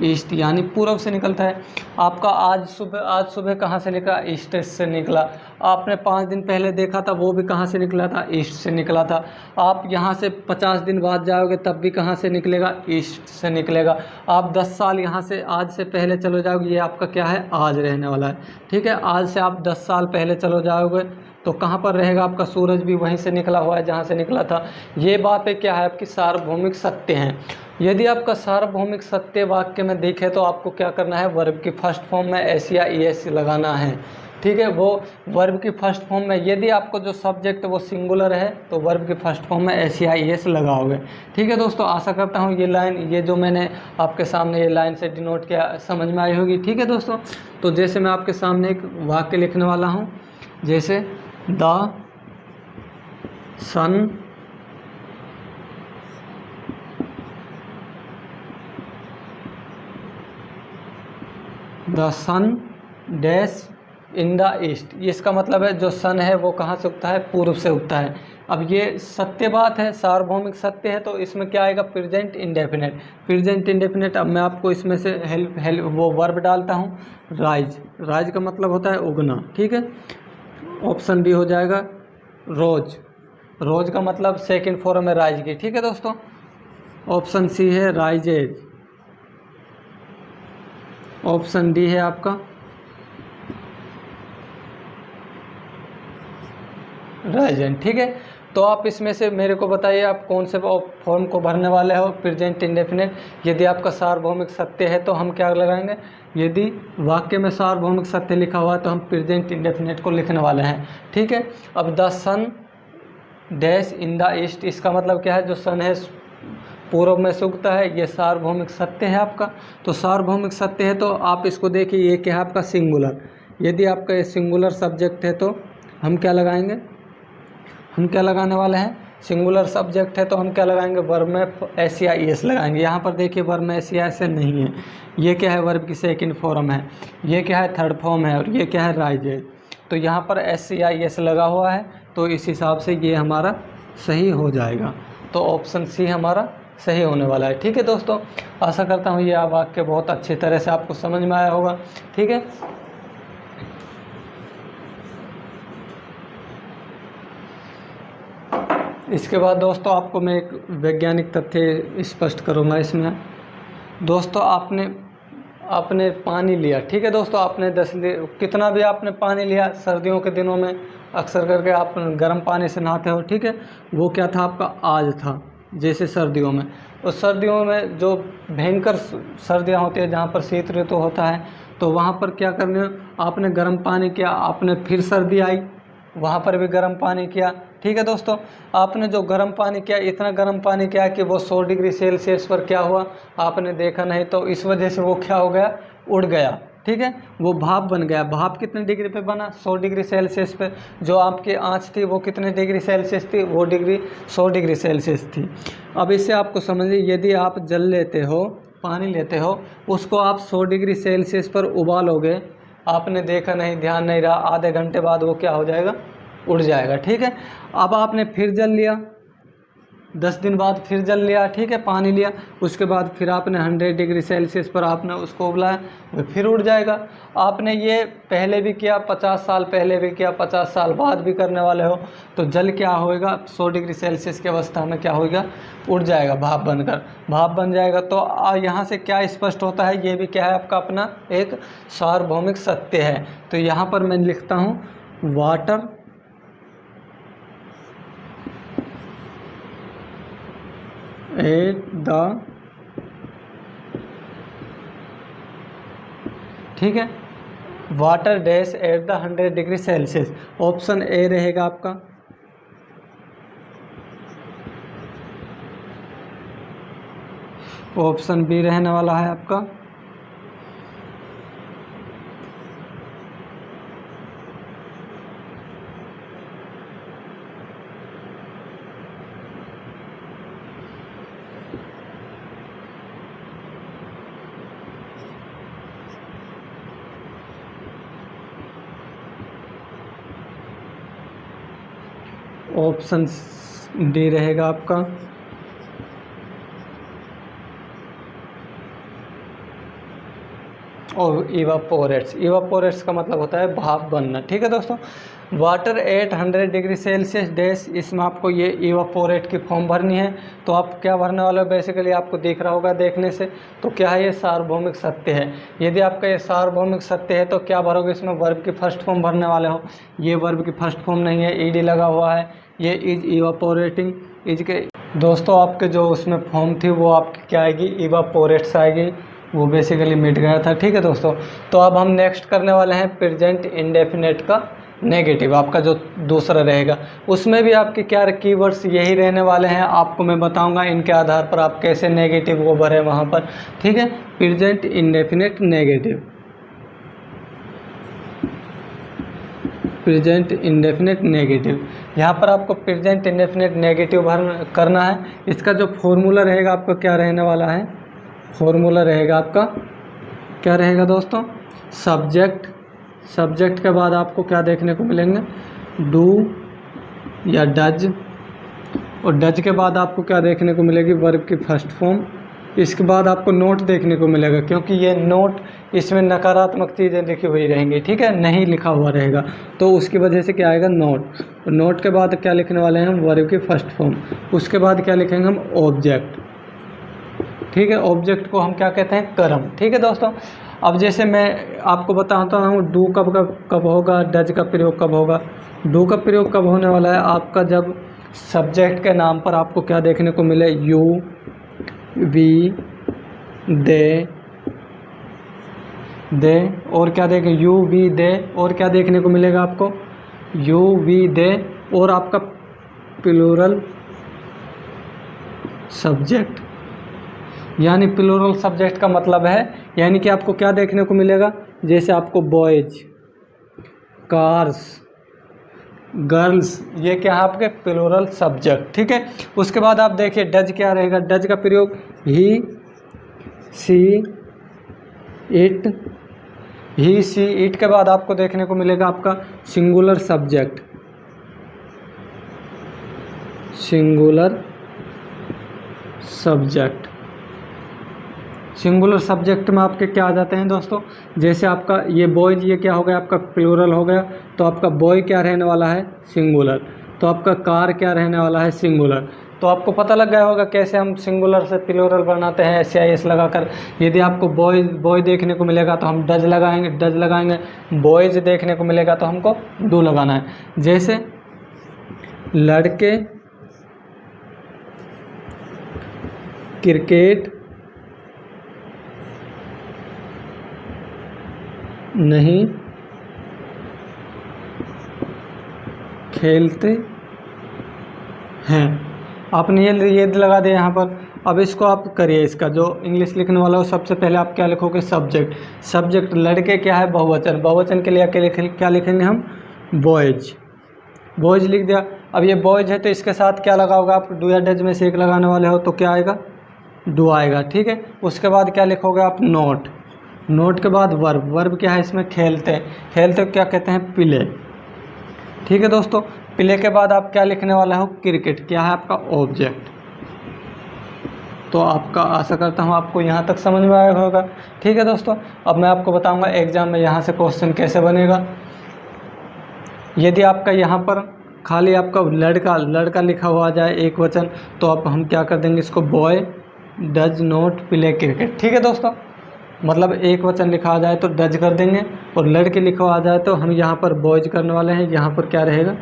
ईस्ट यानी पूर्व से निकलता है। आपका आज सुबह कहाँ से निकला, ईस्ट से निकला। आपने 5 दिन पहले देखा था वो भी कहाँ से निकला था, ईस्ट से निकला था। आप यहाँ से 50 दिन बाद जाओगे तब भी कहाँ से निकलेगा, ईस्ट से निकलेगा। आप 10 साल यहाँ से आज से पहले चलो जाओगे, ये आपका क्या है, आज रहने वाला है। ठीक है, आज से आप 10 साल पहले चलो जाओगे तो कहाँ पर रहेगा, आपका सूरज भी वहीं से निकला हुआ है जहाँ से निकला था। ये बातें क्या है आपकी सार्वभौमिक सत्य हैं। यदि आपका सार्वभौमिक सत्य वाक्य में देखे तो आपको क्या करना है, वर्ब की फर्स्ट फॉर्म में एस या ईएस लगाना है। ठीक है, वो वर्ब की फर्स्ट फॉर्म में, यदि आपको जो सब्जेक्ट वो सिंगुलर है तो वर्ब की फर्स्ट फॉर्म में एस या ईएस लगाओगे। ठीक है दोस्तों, आशा करता हूँ ये लाइन, ये जो मैंने आपके सामने ये लाइन से डिनोट किया समझ में आई होगी। ठीक है दोस्तों, तो जैसे मैं आपके सामने एक वाक्य लिखने वाला हूँ, जैसे the sun dash in the east, इसका मतलब है जो सन है वो कहाँ से उगता है, पूर्व से उगता है। अब ये सत्य बात है, सार्वभौमिक सत्य है, तो इसमें क्या आएगा, प्रेजेंट इंडेफिनिट। प्रेजेंट इंडेफिनिट, अब मैं आपको इसमें से हेल्प वो वर्ब डालता हूँ, राइज। राइज का मतलब होता है उगना। ठीक है, ऑप्शन बी हो जाएगा रोज। रोज का मतलब सेकंड फॉर्म है राइज की। ठीक है दोस्तों, ऑप्शन सी है राइजेज। ऑप्शन डी है आपका राइजन। ठीक है, तो आप इसमें से मेरे को बताइए आप कौन से फॉर्म को भरने वाले हो, प्रेजेंट इंडेफिनिट। यदि आपका सार्वभौमिक सत्य है तो हम क्या लगाएंगे, यदि वाक्य में सार्वभौमिक सत्य लिखा हुआ है तो हम प्रेजेंट इंडेफिनिट को लिखने वाले हैं। ठीक है, अब the sun dash in the east, इसका मतलब क्या है, जो सन है पूर्व में से उगता है, ये सार्वभौमिक सत्य है आपका। तो सार्वभौमिक सत्य है तो आप इसको देखिए, ये क्या है आपका सिंगुलर। यदि आपका ये सिंगुलर सब्जेक्ट है तो हम क्या लगाएंगे, हम क्या लगाने वाले हैं, सिंगुलर सब्जेक्ट है तो हम क्या लगाएंगे, वर्ब में SEIS लगाएंगे। यहाँ पर देखिए वर्ब में SEIS नहीं है। ये क्या है, वर्ब की सेकंड फॉर्म है, ये क्या है, थर्ड फॉर्म है, और ये क्या है, राइज। तो यहाँ पर SEIS लगा हुआ है, तो इस हिसाब से ये हमारा सही हो जाएगा। तो ऑप्शन सी हमारा सही होने वाला है। ठीक है दोस्तों, आशा करता हूँ ये वाक्य बहुत अच्छी तरह से आपको समझ में आया होगा। ठीक है, इसके बाद दोस्तों आपको मैं एक वैज्ञानिक तथ्य स्पष्ट करूँगा इसमें। दोस्तों आपने पानी लिया, ठीक है दोस्तों, आपने कितना भी आपने पानी लिया, सर्दियों के दिनों में अक्सर करके आप गर्म पानी से नहाते हो। ठीक है, वो क्या था आपका, आज था। जैसे सर्दियों में, तो सर्दियों में जो भयंकर सर्दियाँ होती है, जहाँ पर शीत ऋतु होता है, तो वहाँ पर क्या करने, आपने गर्म पानी किया, आपने फिर सर्दी आई, वहाँ पर भी गर्म पानी किया। ठीक है दोस्तों, आपने जो गर्म पानी किया, इतना गर्म पानी किया कि वो 100 डिग्री सेल्सियस पर क्या हुआ, आपने देखा नहीं, तो इस वजह से वो क्या हो गया, उड़ गया। ठीक है, वो भाप बन गया। भाप कितने डिग्री पे बना, 100 डिग्री सेल्सियस पे। जो आपकी आँच थी वो कितने डिग्री सेल्सियस थी, वो 100 डिग्री सेल्सियस थी। अब इससे आपको समझिए, यदि आप जल लेते हो, पानी लेते हो, उसको आप 100 डिग्री सेल्सियस पर उबालोगे, आपने देखा नहीं, ध्यान नहीं रहा, आधे घंटे बाद वो क्या हो जाएगा, उड़ जाएगा। ठीक है, अब आपने फिर जल लिया, 10 दिन बाद फिर जल लिया, ठीक है, पानी लिया, उसके बाद फिर आपने 100 डिग्री सेल्सियस पर आपने उसको उबलाया, वो फिर उड़ जाएगा। आपने ये पहले भी किया, 50 साल पहले भी किया, 50 साल बाद भी करने वाले हो, तो जल क्या होएगा, 100 डिग्री सेल्सियस की अवस्था में क्या होएगा, उड़ जाएगा, भाप बनकर, भाप बन जाएगा। तो यहाँ से क्या स्पष्ट होता है, ये भी क्या है, आपका अपना एक सार्वभौमिक सत्य है। तो यहाँ पर मैं लिखता हूँ, वाटर एट द, ठीक है, water dash at the 100 degree Celsius. Option A रहेगा आपका। ऑप्शन बी रहने वाला है आपका। ऑप्शन डी रहेगा आपका। और इवापोरेट्स का मतलब होता है भाप बनना। ठीक है दोस्तों, water at 100 degree Celsius dash, इसमें आपको ये इवापोरेट की फॉर्म भरनी है। तो आप क्या भरने वाले हो, बेसिकली आपको दिख रहा होगा देखने से, तो क्या है, ये सार्वभौमिक सत्य है। यदि आपका ये सार्वभौमिक सत्य है तो क्या भरोगे, इसमें वर्ब की फर्स्ट फॉर्म भरने वाले हो। ये वर्ब की फर्स्ट फॉर्म नहीं है, ईडी लगा हुआ है, ये इज इवापोरेटिंग। इज के दोस्तों आपके जो उसमें फॉर्म थी वो आपकी क्या आएगी, इवापोरेट्स आएगी, वो बेसिकली मिट गया था। ठीक है दोस्तों, तो अब हम नेक्स्ट करने वाले हैं प्रेजेंट इंडेफिनेट का नेगेटिव, आपका जो दूसरा रहेगा, उसमें भी आपके क्या कीवर्ड्स यही रहने वाले हैं। आपको मैं बताऊंगा इनके आधार पर आप कैसे नेगेटिव को भरें वहाँ पर। ठीक है, present indefinite negative, present indefinite negative, यहाँ पर आपको प्रेजेंट इंडेफिनेट नेगेटिव करना है। इसका जो फॉर्मूला रहेगा आपका क्या रहने वाला है, फॉर्मूला रहेगा आपका क्या रहेगा दोस्तों, सब्जेक्ट के बाद आपको क्या देखने को मिलेंगे, डू या डज, और डज के बाद आपको क्या देखने को मिलेगी, वर्ब की फर्स्ट फॉर्म। इसके बाद आपको नोट देखने को मिलेगा, क्योंकि ये नोट, इसमें नकारात्मक चीज़ें लिखी हुई रहेंगी। ठीक है, नहीं लिखा हुआ रहेगा, तो उसकी वजह से क्या आएगा, नोट। नोट के बाद क्या लिखने वाले हैं हम, वर्ब की फर्स्ट फॉर्म। उसके बाद क्या लिखेंगे हम, ऑब्जेक्ट। ठीक है, ऑब्जेक्ट को हम क्या कहते हैं, कर्म। ठीक है दोस्तों, अब जैसे मैं आपको बताता हूँ डू कब होगा, डज का प्रयोग कब होगा। डू का प्रयोग कब होने वाला है आपका, जब सब्जेक्ट के नाम पर आपको क्या देखने को मिले, यू, वी, दे, और क्या देखें, यू, वी, दे, और क्या देखने को मिलेगा आपको, यू, वी, दे, और आपका प्लूरल सब्जेक्ट। यानी प्लूरल सब्जेक्ट का मतलब है, यानी कि आपको क्या देखने को मिलेगा, जैसे आपको बॉयज, कार्स, गर्ल्स, ये क्या है आपके प्लूरल सब्जेक्ट, ठीक है। उसके बाद आप देखिए डज क्या रहेगा, डज का प्रयोग ही, सी, इट, ही, सी, इट के बाद आपको देखने को मिलेगा आपका singular subject, singular subject. Singular subject में आपके क्या आ जाते हैं दोस्तों, जैसे आपका ये बॉयज, ये क्या हो गया आपका प्लूरल हो गया, तो आपका बॉय क्या रहने वाला है सिंगुलर, तो आपका कार क्या रहने वाला है सिंगुलर। तो आपको पता लग गया होगा कैसे हम सिंगुलर से प्लूरल बनाते हैं, SIS लगाकर। यदि आपको बॉय देखने को मिलेगा तो हम डज लगाएंगे, बॉयज देखने को मिलेगा तो हमको डू लगाना है। जैसे लड़के क्रिकेट नहीं खेलते हैं, आपने ये लगा दिया यहाँ पर। अब इसको आप करिए, इसका जो इंग्लिश लिखने वाला हो सबसे पहले आप क्या लिखोगे सब्जेक्ट लड़के क्या है बहुवचन के लिए क्या लिखेंगे हम बॉयज लिख दिया। अब ये बॉयज है तो इसके साथ क्या लगाओगे आप, डू या डज में से एक लगाने वाले हो तो क्या आएगा डू आएगा, ठीक है। उसके बाद क्या लिखोगे आप नोट के बाद वर्ब क्या है इसमें खेलते क्या कहते हैं प्ले, ठीक है दोस्तों। प्ले के बाद आप क्या लिखने वाला हो क्रिकेट, क्या है आपका ऑब्जेक्ट। तो आपका आशा करता हूँ आपको यहाँ तक समझ में आया होगा, ठीक है दोस्तों। अब मैं आपको बताऊँगा एग्जाम में यहाँ से क्वेश्चन कैसे बनेगा। यदि आपका यहाँ पर खाली आपका लड़का लिखा हुआ जाए एक वचन, तो आप हम क्या कर देंगे इसको boy does not play cricket, ठीक है दोस्तों। मतलब एक वचन लिखा आ जाए तो डज कर देंगे, और लड़के लिखा आ जाए तो हम यहाँ पर बॉयज करने वाले हैं, यहाँ पर क्या रहेगा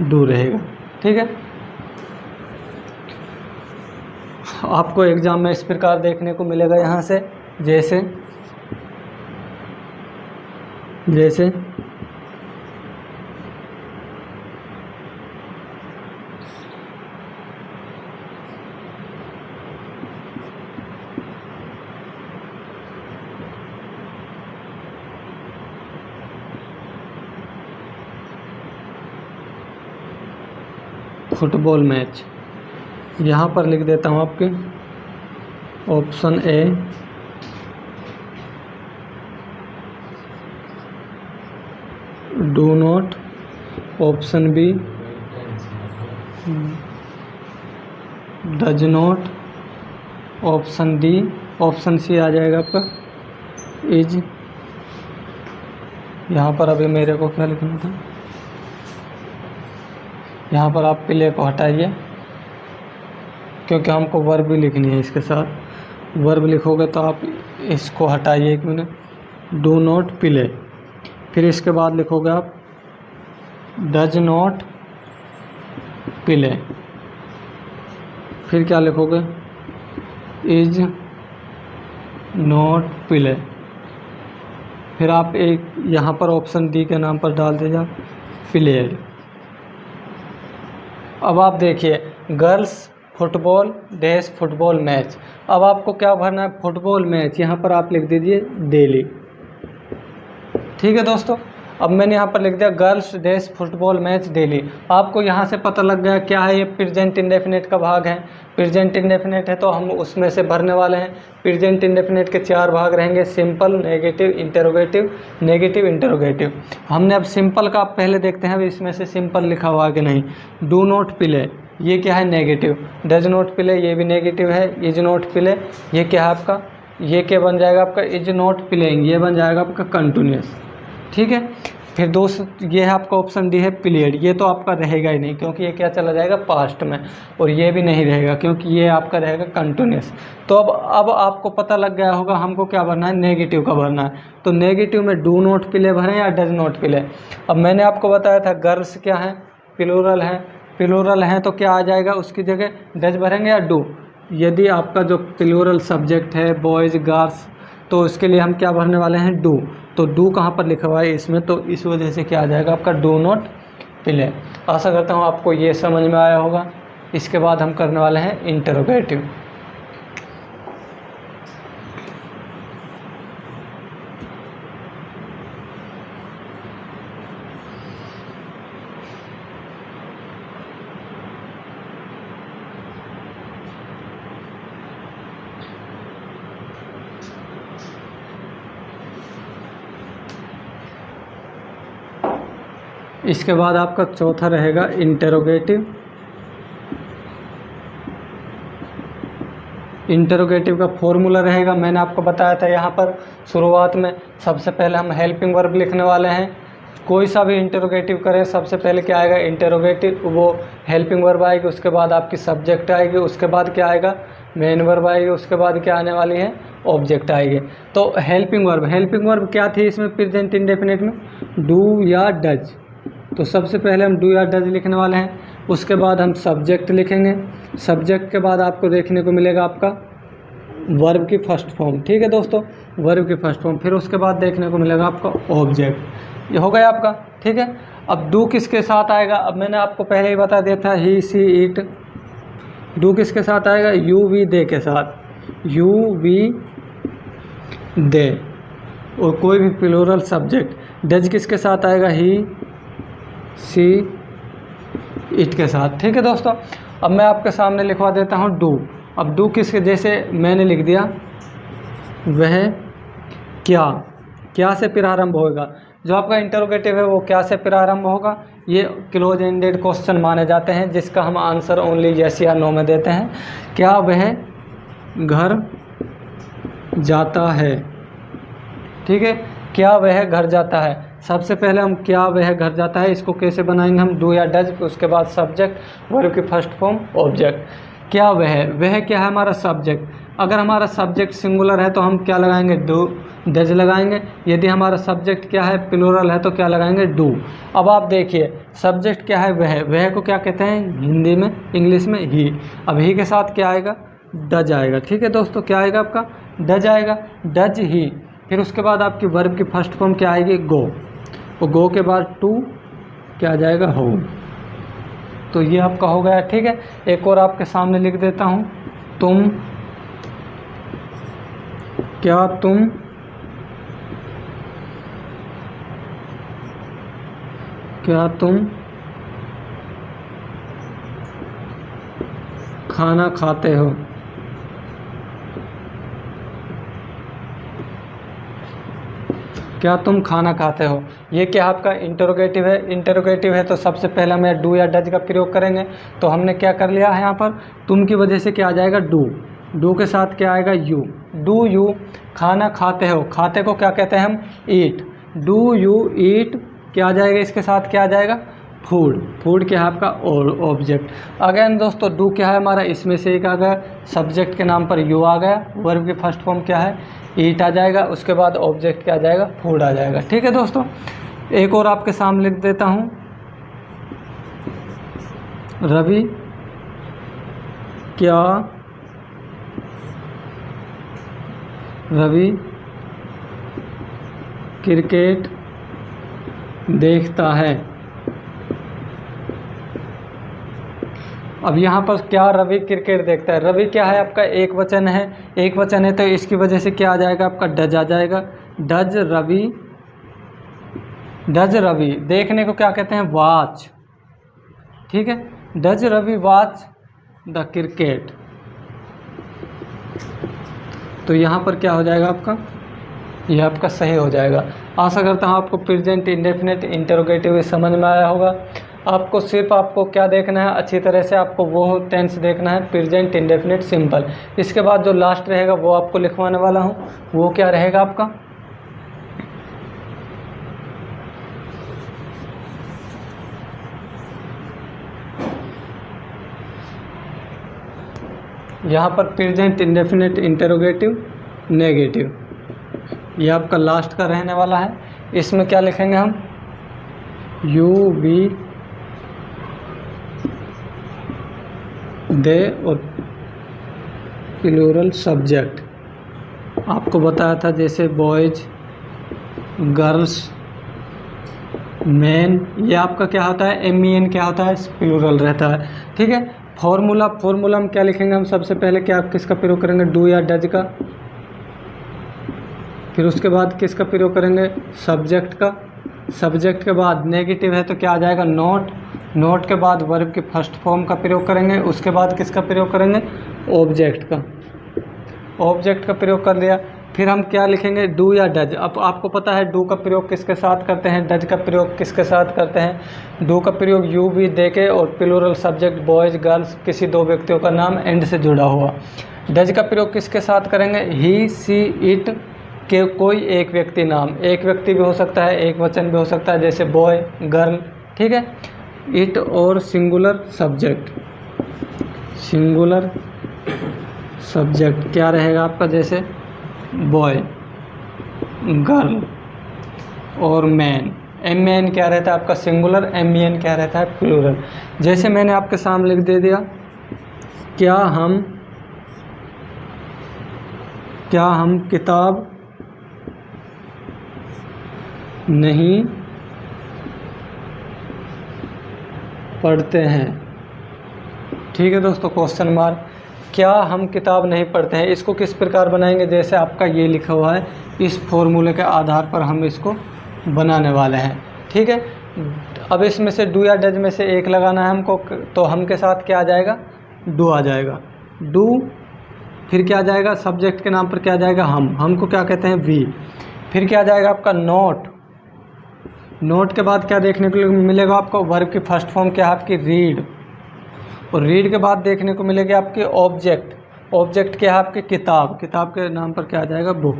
डू रहेगा, ठीक है। आपको एग्जाम में इस प्रकार देखने को मिलेगा यहाँ से, जैसे फुटबॉल मैच, यहाँ पर लिख देता हूँ आपके option A do not, option B does not, option D, option C आ जाएगा आपका इज। यहाँ पर अभी मेरे को क्या लिखना था, यहाँ पर आप प्ले को हटाइए क्योंकि हमको वर्ब भी लिखनी है इसके साथ। वर्ब लिखोगे तो आप इसको हटाइए 1 मिनट, डू नॉट प्ले। फिर इसके बाद लिखोगे आप डज नॉट प्ले। फिर क्या लिखोगे इज नॉट प्ले। फिर आप एक यहाँ पर ऑप्शन डी के नाम पर डाल दीजिए प्लेड। अब आप देखिए गर्ल्स फुटबॉल फुटबॉल मैच। अब आपको क्या भरना है फुटबॉल मैच, यहाँ पर आप लिख दीजिए डेली, ठीक है दोस्तों। अब मैंने यहाँ पर लिख दिया गर्ल्स फुटबॉल मैच डेली। आपको यहाँ से पता लग गया क्या है, ये प्रेजेंट इंडेफिनिट का भाग है। प्रेजेंट इंडेफिनिट है तो हम उसमें से भरने वाले हैं। प्रेजेंट इंडेफिनिट के 4 भाग रहेंगे, simple, negative, interrogative, negative, interrogative. हमने अब सिंपल का पहले देखते हैं अब इसमें से सिंपल लिखा हुआ है कि नहीं। डू नॉट प्ले, ये क्या है नेगेटिव। डज नॉट प्ले, ये भी नेगेटिव है। इज नॉट प्ले, ये क्या है आपका, ये क्या बन जाएगा आपका इज नॉट प्लेइंग, ये बन जाएगा आपका कंटिन्यूस, ठीक है। फिर दोस्त ये है आपका ऑप्शन डी है प्लेड, ये तो आपका रहेगा ही नहीं क्योंकि ये क्या चला जाएगा पास्ट में, और ये भी नहीं रहेगा क्योंकि ये आपका रहेगा कंटिन्यूस। तो अब आपको पता लग गया होगा हमको क्या भरना है, नेगेटिव का भरना है। तो नेगेटिव में डू नॉट प्ले भरें या डज नॉट प्ले। अब मैंने आपको बताया था गर्ल्स क्या है प्लूरल है, प्लूरल हैं तो क्या आ जाएगा उसकी जगह डज भरेंगे या डू। यदि आपका जो प्लूरल सब्जेक्ट है बॉयज़ गर्ल्स, तो उसके लिए हम क्या भरने वाले हैं डू। तो डू कहाँ पर लिखा हुआ है इसमें, तो इस वजह से क्या आ जाएगा आपका डू नॉट प्ले। आशा करता हूँ आपको ये समझ में आया होगा। इसके बाद हम करने वाले हैं इंटरोगेटिव। इसके बाद आपका चौथा रहेगा इंटेरोगेटिव। इंटेरोगेटिव का फॉर्मूला रहेगा, मैंने आपको बताया था यहाँ पर शुरुआत में। सबसे पहले हम हेल्पिंग वर्ब लिखने वाले हैं। कोई सा भी इंटेरोगेटिव करें, सबसे पहले क्या आएगा इंटेरोगेटिव, वो हेल्पिंग वर्ब आएगी, उसके बाद आपकी सब्जेक्ट आएगी, उसके बाद क्या आएगा मेन वर्ब आएगी, उसके बाद क्या आने वाली है ऑब्जेक्ट आएगी। तो हेल्पिंग वर्ब क्या थी इसमें प्रेजेंट इंडेफिनिट में, डू या डज। तो सबसे पहले हम डू या डज लिखने वाले हैं, उसके बाद हम सब्जेक्ट लिखेंगे। सब्जेक्ट के बाद आपको देखने को मिलेगा आपका वर्ब की फर्स्ट फॉर्म, ठीक है दोस्तों, वर्ब की फर्स्ट फॉर्म। फिर उसके बाद देखने को मिलेगा आपका ऑब्जेक्ट। ये हो गया आपका, ठीक है। अब डू किसके साथ आएगा, अब मैंने आपको पहले ही बता दिया था, ही सी इट। डू किसके साथ आएगा, यू वी दे के साथ, यू वी दे, और कोई भी प्लूरल सब्जेक्ट। डज किसके साथ आएगा, ही सी इट के साथ, ठीक है दोस्तों। अब मैं आपके सामने लिखवा देता हूँ डू। अब डू किसके, जैसे मैंने लिख दिया वह क्या से प्रारंभ होगा। जो आपका इंटरोगेटिव है वो क्या से प्रारंभ होगा, ये क्लोज एंडेड क्वेश्चन माने जाते हैं, जिसका हम आंसर ओनली यस या नो में देते हैं। क्या वह घर जाता है, ठीक है, क्या वह घर जाता है। सबसे पहले हम क्या वह घर जाता है, इसको कैसे बनाएंगे हम, डू या डज, उसके बाद सब्जेक्ट, वर्ब की फर्स्ट फॉर्म ऑब्जेक्ट। क्या वह क्या है हमारा सब्जेक्ट। अगर हमारा सब्जेक्ट सिंगुलर है तो हम क्या लगाएंगे, डू डज लगाएंगे। यदि हमारा सब्जेक्ट क्या है प्लूरल है तो क्या लगाएंगे, डू। अब आप देखिए सब्जेक्ट क्या है, वह को क्या कहते हैं हिंदी में, इंग्लिश में ही। अब ही के साथ क्या आएगा, डज आएगा, ठीक है दोस्तों। क्या आएगा आपका, डज आएगा, डज ही। फिर उसके बाद आपकी वर्ब की फर्स्ट फॉर्म क्या आएगी, गो, और गो के बाद टू क्या आ जाएगा, होम। तो ये आपका हो गया, ठीक है। एक और आपके सामने लिख देता हूँ, क्या तुम खाना खाते हो। क्या तुम खाना खाते हो, ये क्या आपका इंटरोगेटिव है। इंटरोगेटिव है तो सबसे पहले हम डू या डज का प्रयोग करेंगे। तो हमने क्या कर लिया है यहाँ पर, तुम की वजह से क्या आ जाएगा, डू के साथ क्या आएगा, यू, डू यू खाना खाते हो। खाते को क्या कहते हैं हम, ईट। डू यू ईट क्या आ जाएगा, इसके साथ क्या आ जाएगा, फूड क्या है आपका और ऑब्जेक्ट। अगेन दोस्तों डू क्या है हमारा, इसमें से एक आ गया, सब्जेक्ट के नाम पर यू आ गया, वर्ब की फर्स्ट फॉर्म क्या है, ईट आ जाएगा, उसके बाद ऑब्जेक्ट क्या आ जाएगा, फूड आ जाएगा, ठीक है दोस्तों। एक और आपके सामने लिख देता हूँ, रवि क्रिकेट देखता है। अब यहाँ पर क्या रवि क्रिकेट देखता है, रवि क्या है आपका एक वचन है, तो इसकी वजह से क्या आ जाएगा आपका, डज आ जाएगा। डज रवि देखने को क्या कहते हैं, वॉच, ठीक है। Does Ravi watch the cricket. तो यहाँ पर क्या हो जाएगा आपका, यह आपका सही हो जाएगा। आशा करता हूँ आपको प्रेजेंट इंडेफिनिट इंटरोगेटिव समझ में आया होगा। आपको सिर्फ आपको क्या देखना है, अच्छी तरह से आपको वो टेंस देखना है, प्रेजेंट इंडेफिनिट सिंपल। इसके बाद जो लास्ट रहेगा वो आपको लिखवाने वाला हूँ, वो क्या रहेगा आपका, यहाँ पर प्रेजेंट इंडेफिनिट इंटरोगेटिव नेगेटिव, ये आपका लास्ट का रहने वाला है। इसमें क्या लिखेंगे हम, यू वी दे और प्लूरल सब्जेक्ट। आपको बताया था जैसे बॉयज, गर्ल्स, मैन, ये आपका क्या होता है, MEN क्या होता है, प्लूरल रहता है, ठीक है। फॉर्मूला हम क्या लिखेंगे, हम सबसे पहले क्या किसका प्रयोग करेंगे, डू या डज का। फिर उसके बाद किसका प्रयोग करेंगे, सब्जेक्ट का। सब्जेक्ट के बाद नेगेटिव है तो क्या आ जाएगा, नोट के बाद वर्ब की फर्स्ट फॉर्म का प्रयोग करेंगे। उसके बाद किसका प्रयोग करेंगे, ऑब्जेक्ट का। ऑब्जेक्ट का प्रयोग कर लिया। फिर हम क्या लिखेंगे, डू या डज। अब आपको पता है डू का प्रयोग किसके साथ करते हैं, डज का प्रयोग किसके साथ करते हैं। डू का प्रयोग यू भी देके और प्लूरल सब्जेक्ट बॉयज़ गर्ल्स किसी दो व्यक्तियों का नाम एंड से जुड़ा हुआ। डज का प्रयोग किसके साथ करेंगे, ही सी इट के कोई एक व्यक्ति नाम, एक व्यक्ति भी हो सकता है, एक वचन भी हो सकता है, जैसे बॉय गर्ल, ठीक है। इट और सिंगुलर सब्जेक्ट, सिंगुलर सब्जेक्ट क्या रहेगा आपका, जैसे बॉय गर्ल और मैन। एम एन क्या रहता है आपका सिंगुलर, एम एन क्या रहता है प्लूरल। जैसे मैंने आपके सामने लिख दे दिया, क्या हम किताब नहीं पढ़ते हैं, ठीक है दोस्तों। क्वेश्चन मार्क, क्या हम किताब नहीं पढ़ते हैं, इसको किस प्रकार बनाएंगे, जैसे आपका ये लिखा हुआ है, इस फॉर्मूले के आधार पर हम इसको बनाने वाले हैं, ठीक है। अब इसमें से डू या डज में से एक लगाना है हमको, तो हम के साथ क्या आ जाएगा, डू आ जाएगा। डू फिर क्या आ जाएगा, सब्जेक्ट के नाम पर क्या आ जाएगा, हमको क्या कहते हैं, वी। फिर क्या आ जाएगा आपका नोट, नोट के बाद क्या देखने को मिलेगा आपको, वर्ब की फर्स्ट फॉर्म क्या है आपकी, रीड। और रीड के बाद देखने को मिलेगी आपकी ऑब्जेक्ट, ऑब्जेक्ट क्या है आपकी, किताब, किताब के नाम पर क्या आ जाएगा, बुक।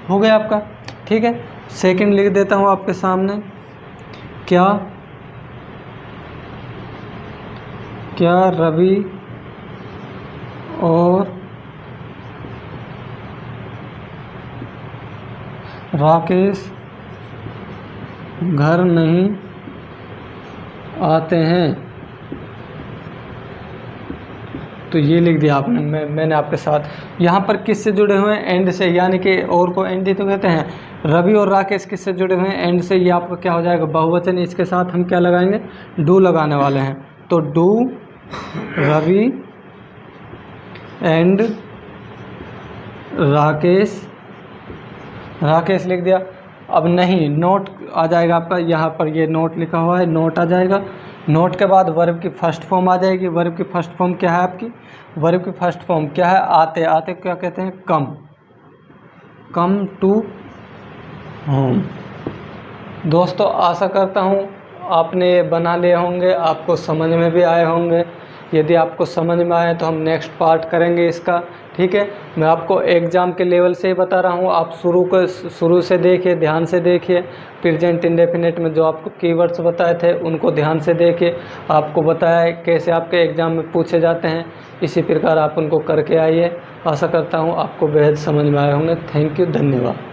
हो गया आपका, ठीक है। सेकंड लिख देता हूँ आपके सामने, क्या रवि और राकेश घर नहीं आते हैं, तो ये लिख दिया आपने। मैंने आपके साथ यहाँ पर किससे जुड़े हुए हैं, एंड से, यानी कि और को एंड ही तो कहते हैं। रवि और राकेश किससे जुड़े हुए हैं, एंड से। ये आपका क्या हो जाएगा, बहुवचन। इसके साथ हम क्या लगाएंगे, डू लगाने वाले हैं। तो डू रवि एंड राकेश लिख दिया। अब नहीं, नोट आ जाएगा आपका, यहाँ पर ये नोट लिखा हुआ है, नोट आ जाएगा। नोट के बाद वर्ब की फर्स्ट फॉर्म आ जाएगी। वर्ब की फर्स्ट फॉर्म क्या है आपकी, वर्ब की फर्स्ट फॉर्म क्या है, आते। आते क्या कहते हैं, कम टू होम। दोस्तों आशा करता हूँ आपने ये बना लिए होंगे, आपको समझ में भी आए होंगे। यदि आपको समझ में आए तो हम नेक्स्ट पार्ट करेंगे इसका, ठीक है। मैं आपको एग्ज़ाम के लेवल से ही बता रहा हूँ, आप शुरू से देखिए, ध्यान से देखिए। प्रेजेंट इंडेफिनिट में जो आपको कीवर्ड्स बताए थे उनको ध्यान से देखिए। आपको बताया है कैसे आपके एग्ज़ाम में पूछे जाते हैं, इसी प्रकार आप उनको करके आइए। आशा करता हूँ आपको बेहद समझ में आए होंगे। थैंक यू, धन्यवाद।